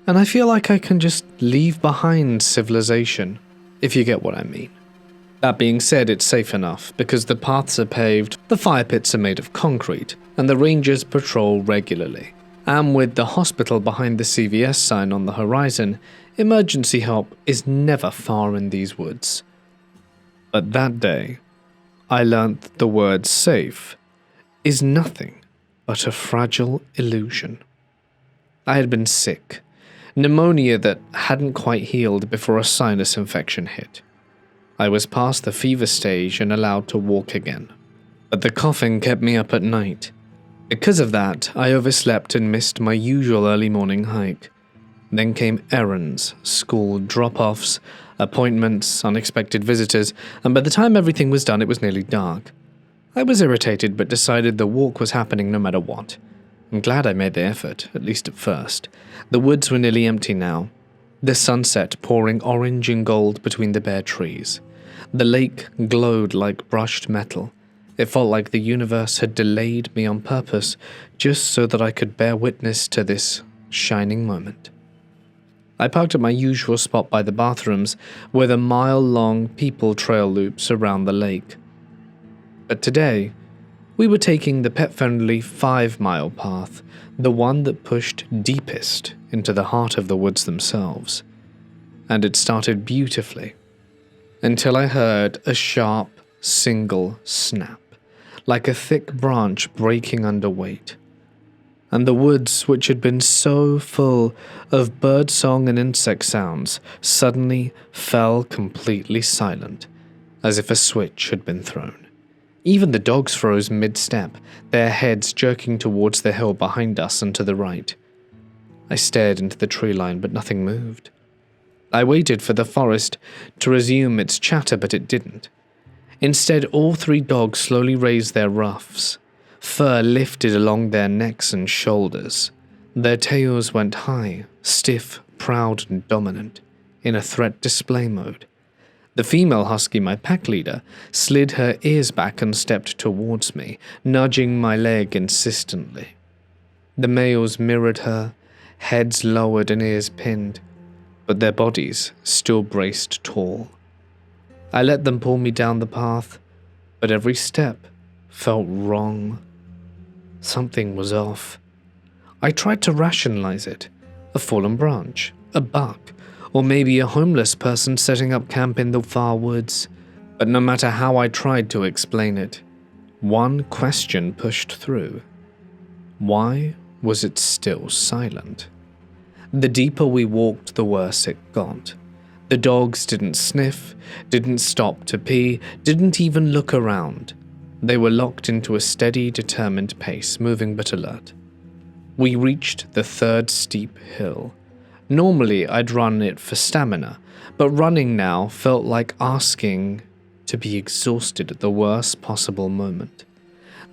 and I feel like I can just leave behind civilization, if you get what I mean. That being said, it's safe enough, because the paths are paved, the fire pits are made of concrete, and the rangers patrol regularly. And with the hospital behind the CVS sign on the horizon, emergency help is never far in these woods. But that day, I learnt the word safe is nothing but a fragile illusion. I had been sick, pneumonia that hadn't quite healed before a sinus infection hit. I was past the fever stage and allowed to walk again, but the coughing kept me up at night. Because of that, I overslept and missed my usual early morning hike. Then came errands, school drop-offs, appointments, unexpected visitors, and by the time everything was done, it was nearly dark. I was irritated but decided the walk was happening no matter what. I'm glad I made the effort, at least at first. The woods were nearly empty now, the sunset pouring orange and gold between the bare trees. The lake glowed like brushed metal. It felt like the universe had delayed me on purpose, just so that I could bear witness to this shining moment. I parked at my usual spot by the bathrooms, where the mile-long people trail loops around the lake. But today, we were taking the pet-friendly 5-mile path, the one that pushed deepest into the heart of the woods themselves. And it started beautifully, until I heard a sharp, single snap, like a thick branch breaking under weight. And the woods, which had been so full of birdsong and insect sounds, suddenly fell completely silent, as if a switch had been thrown. Even the dogs froze mid-step, their heads jerking towards the hill behind us and to the right. I stared into the tree line, but nothing moved. I waited for the forest to resume its chatter, but it didn't. Instead, all 3 dogs slowly raised their ruffs. Fur lifted along their necks and shoulders. Their tails went high, stiff, proud, and dominant, in a threat display mode. The female husky, my pack leader, slid her ears back and stepped towards me, nudging my leg insistently. The males mirrored her, heads lowered and ears pinned, but their bodies still braced tall. I let them pull me down the path, but every step felt wrong. Something was off. I tried to rationalize it. A fallen branch, a buck, or maybe a homeless person setting up camp in the far woods. But no matter how I tried to explain it, one question pushed through. Why was it still silent? The deeper we walked, the worse it got. The dogs didn't sniff, didn't stop to pee, didn't even look around. They were locked into a steady, determined pace, moving but alert. We reached the third steep hill. Normally, I'd run it for stamina, but running now felt like asking to be exhausted at the worst possible moment.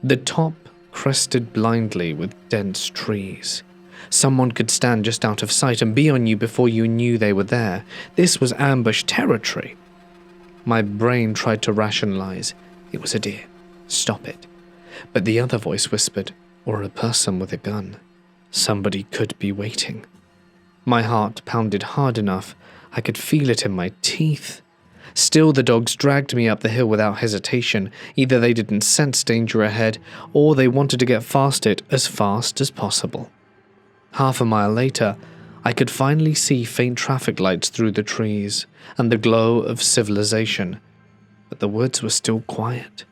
The top crested blindly with dense trees. Someone could stand just out of sight and be on you before you knew they were there. This was ambush territory. My brain tried to rationalize. It was a deer. Stop it. But the other voice whispered, or a person with a gun. Somebody could be waiting. My heart pounded hard enough I could feel it in my teeth. Still, the dogs dragged me up the hill without hesitation. Either they didn't sense danger ahead, or they wanted to get past it as fast as possible. Half a mile later, I could finally see faint traffic lights through the trees and the glow of civilization, but the woods were still quiet.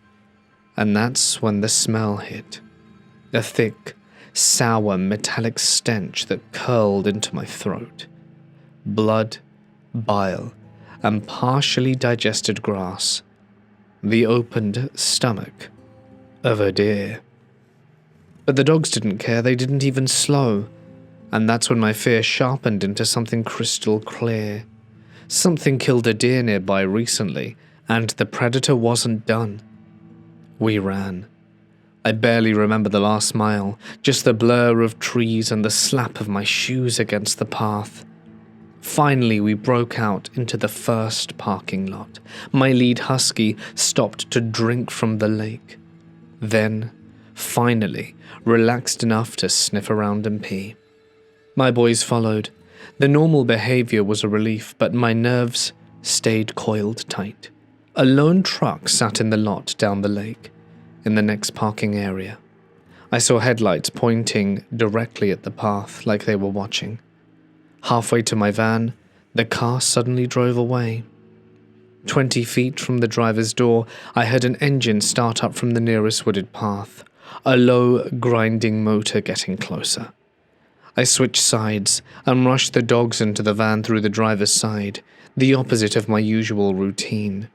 And that's when the smell hit. A thick, sour, metallic stench that curled into my throat. Blood, bile, and partially digested grass. The opened stomach of a deer. But the dogs didn't care, they didn't even slow. And that's when my fear sharpened into something crystal clear. Something killed a deer nearby recently, and the predator wasn't done. We ran. I barely remember the last mile, just the blur of trees and the slap of my shoes against the path. Finally, we broke out into the first parking lot. My lead husky stopped to drink from the lake. Then, finally, relaxed enough to sniff around and pee. My boys followed. The normal behavior was a relief, but my nerves stayed coiled tight. A lone truck sat in the lot down the lake, in the next parking area. I saw headlights pointing directly at the path like they were watching. Halfway to my van, the car suddenly drove away. 20 feet from the driver's door, I heard an engine start up from the nearest wooded path, a low, grinding motor getting closer. I switched sides and rushed the dogs into the van through the driver's side, the opposite of my usual routine.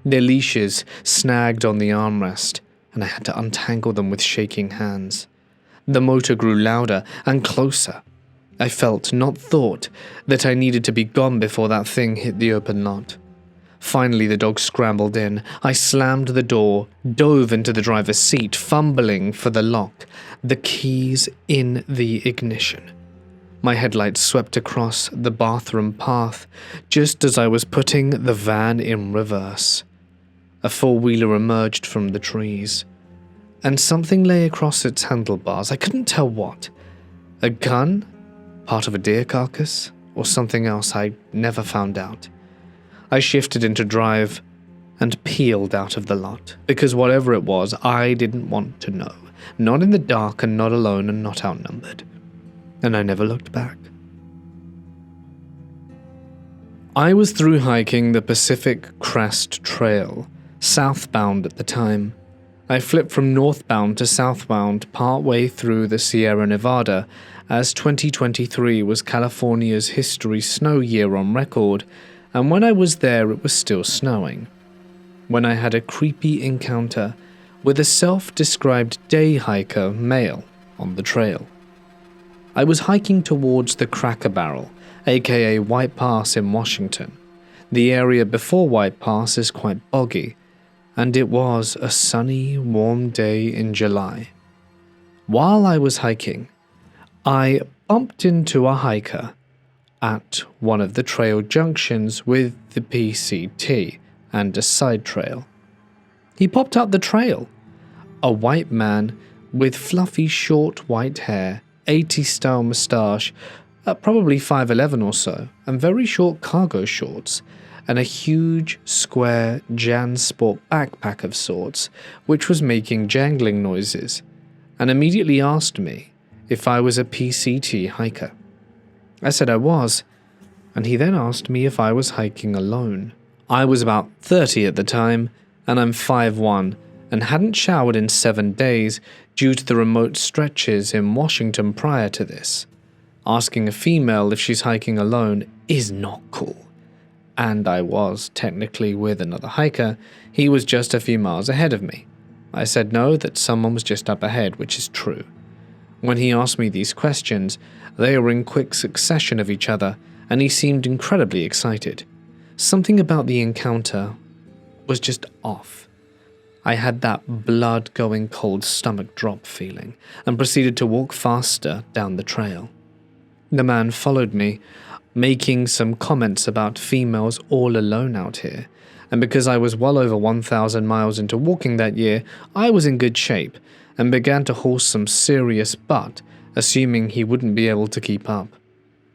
Their leashes snagged on the armrest, and I had to untangle them with shaking hands. The motor grew louder and closer. I felt, not thought, that I needed to be gone before that thing hit the open lot. Finally, the dog scrambled in. I slammed the door, dove into the driver's seat, fumbling for the lock, the keys in the ignition. My headlights swept across the bathroom path just as I was putting the van in reverse. A four-wheeler emerged from the trees, and something lay across its handlebars. I couldn't tell what. A gun? Part of a deer carcass? Or something else I never found out. I shifted into drive and peeled out of the lot, because whatever it was, I didn't want to know. Not in the dark and not alone and not outnumbered. And I never looked back. I was through hiking the Pacific Crest Trail, southbound at the time. I flipped from northbound to southbound partway through the Sierra Nevada, as 2023 was California's history snow year on record, and when I was there it was still snowing. When I had a creepy encounter with a self-described day hiker male on the trail. I was hiking towards the Cracker Barrel, aka White Pass in Washington. The area before White Pass is quite boggy, and it was a sunny, warm day in July. While I was hiking, I bumped into a hiker at one of the trail junctions with the PCT and a side trail. He popped up the trail, a white man with fluffy short white hair, 80s style moustache, probably 5'11" or so, and very short cargo shorts, and a huge, square JanSport backpack of sorts, which was making jangling noises, and immediately asked me if I was a PCT hiker. I said I was, and he then asked me if I was hiking alone. I was about 30 at the time, and I'm 5'1", and hadn't showered in 7 days due to the remote stretches in Washington prior to this. Asking a female if she's hiking alone is not cool. And I was technically with another hiker. He was just a few miles ahead of me. I said no, that someone was just up ahead, which is true. When he asked me these questions, they were in quick succession of each other, and he seemed incredibly excited. Something about the encounter was just off. I had that blood-going cold stomach drop feeling, and proceeded to walk faster down the trail. The man followed me, making some comments about females all alone out here, and because I was well over 1,000 miles into walking that year, I was in good shape, and began to horse some serious butt, assuming he wouldn't be able to keep up.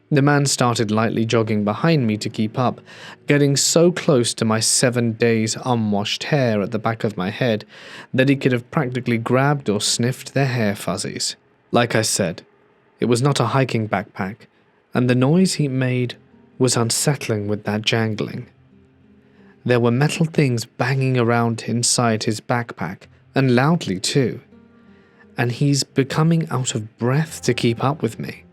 The man started lightly jogging behind me to keep up, getting so close to my 7 days unwashed hair at the back of my head that he could have practically grabbed or sniffed their hair fuzzies. Like I said, it was not a hiking backpack, and the noise he made was unsettling with that jangling. There were metal things banging around inside his backpack, and loudly too. And he's becoming out of breath to keep up with me.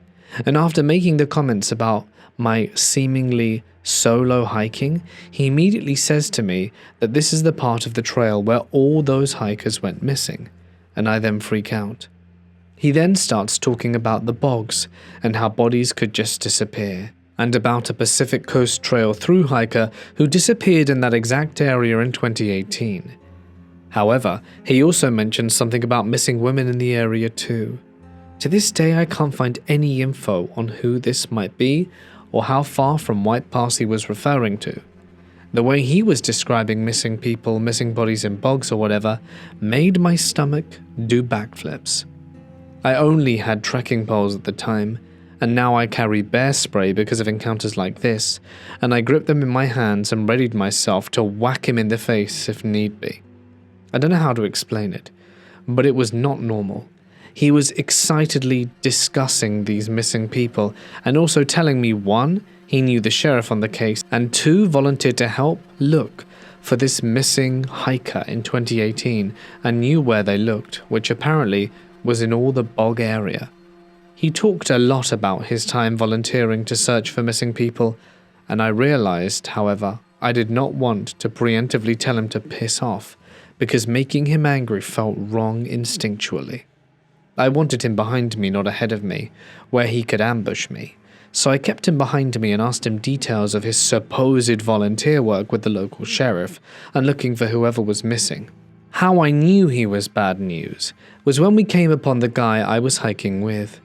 And after making the comments about my seemingly solo hiking, he immediately says to me that this is the part of the trail where all those hikers went missing, and I then freak out. He then starts talking about the bogs and how bodies could just disappear, and about a Pacific Coast Trail through hiker who disappeared in that exact area in 2018. However, he also mentioned something about missing women in the area too. To this day, I can't find any info on who this might be or how far from White Pass he was referring to. The way he was describing missing people, missing bodies in bogs or whatever, made my stomach do backflips. I only had trekking poles at the time, and now I carry bear spray because of encounters like this, and I gripped them in my hands and readied myself to whack him in the face if need be. I don't know how to explain it, but it was not normal. He was excitedly discussing these missing people and also telling me 1, he knew the sheriff on the case, and 2, volunteered to help look for this missing hiker in 2018 and knew where they looked, which apparently was in all the bog area. He talked a lot about his time volunteering to search for missing people, and I realized, however, I did not want to preemptively tell him to piss off, because making him angry felt wrong instinctually. I wanted him behind me, not ahead of me, where he could ambush me, so I kept him behind me and asked him details of his supposed volunteer work with the local sheriff and looking for whoever was missing. How I knew he was bad news was when we came upon the guy I was hiking with.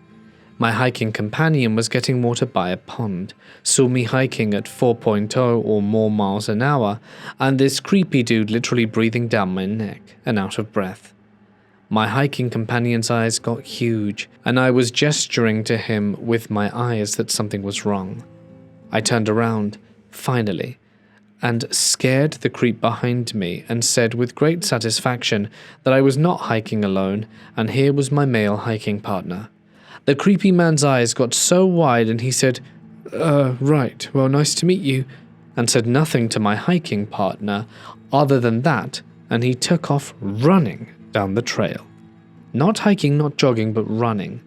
My hiking companion was getting water by a pond, saw me hiking at 4.0 or more miles an hour, and this creepy dude literally breathing down my neck and out of breath. My hiking companion's eyes got huge, and I was gesturing to him with my eyes that something was wrong. I turned around, finally, and scared the creep behind me and said with great satisfaction that I was not hiking alone, and here was my male hiking partner. The creepy man's eyes got so wide and he said, right, well, nice to meet you, and said nothing to my hiking partner other than that, and he took off running down the trail. Not hiking, not jogging, but running.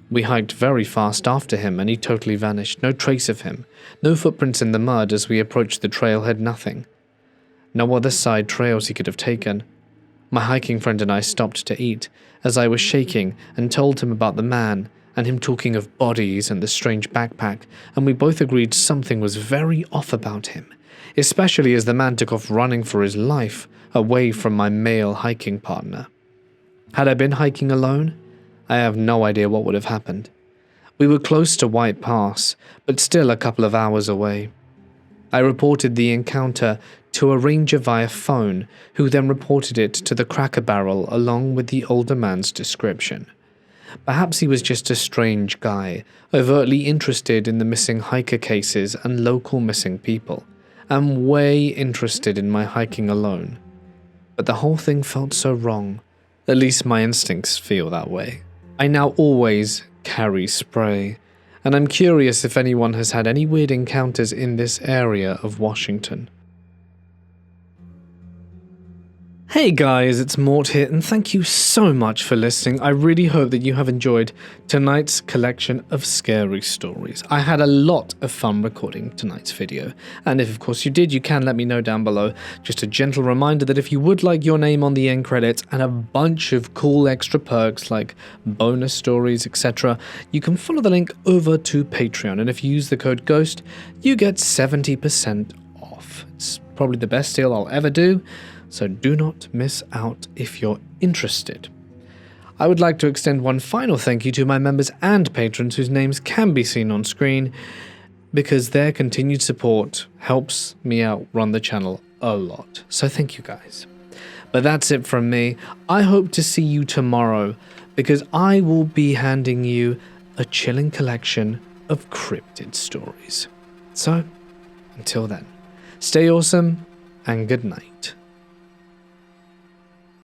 We hiked very fast after him and he totally vanished, no trace of him, no footprints in the mud as we approached the trailhead, nothing. No other side trails he could have taken. My hiking friend and I stopped to eat as I was shaking and told him about the man and him talking of bodies and the strange backpack, and we both agreed something was very off about him, especially as the man took off running for his life away from my male hiking partner. Had I been hiking alone, I have no idea what would have happened. We were close to White Pass, but still a couple of hours away. I reported the encounter to a ranger via phone, who then reported it to the Cracker Barrel along with the older man's description. Perhaps he was just a strange guy, overtly interested in the missing hiker cases and local missing people, and way interested in my hiking alone. But the whole thing felt so wrong. At least my instincts feel that way. I now always carry spray, and I'm curious if anyone has had any weird encounters in this area of Washington. Hey guys, it's Mort here, and thank you so much for listening. I really hope that you have enjoyed tonight's collection of scary stories. I had a lot of fun recording tonight's video, and if of course you did, you can let me know down below. Just a gentle reminder that if you would like your name on the end credits and a bunch of cool extra perks like bonus stories, etc., you can follow the link over to Patreon, and if you use the code GHOST, you get 70% off. It's probably the best deal I'll ever do, so do not miss out if you're interested. I would like to extend one final thank you to my members and patrons whose names can be seen on screen, because their continued support helps me out run the channel a lot. So thank you guys. But that's it from me. I hope to see you tomorrow, because I will be handing you a chilling collection of cryptid stories. So, until then, stay awesome and good night.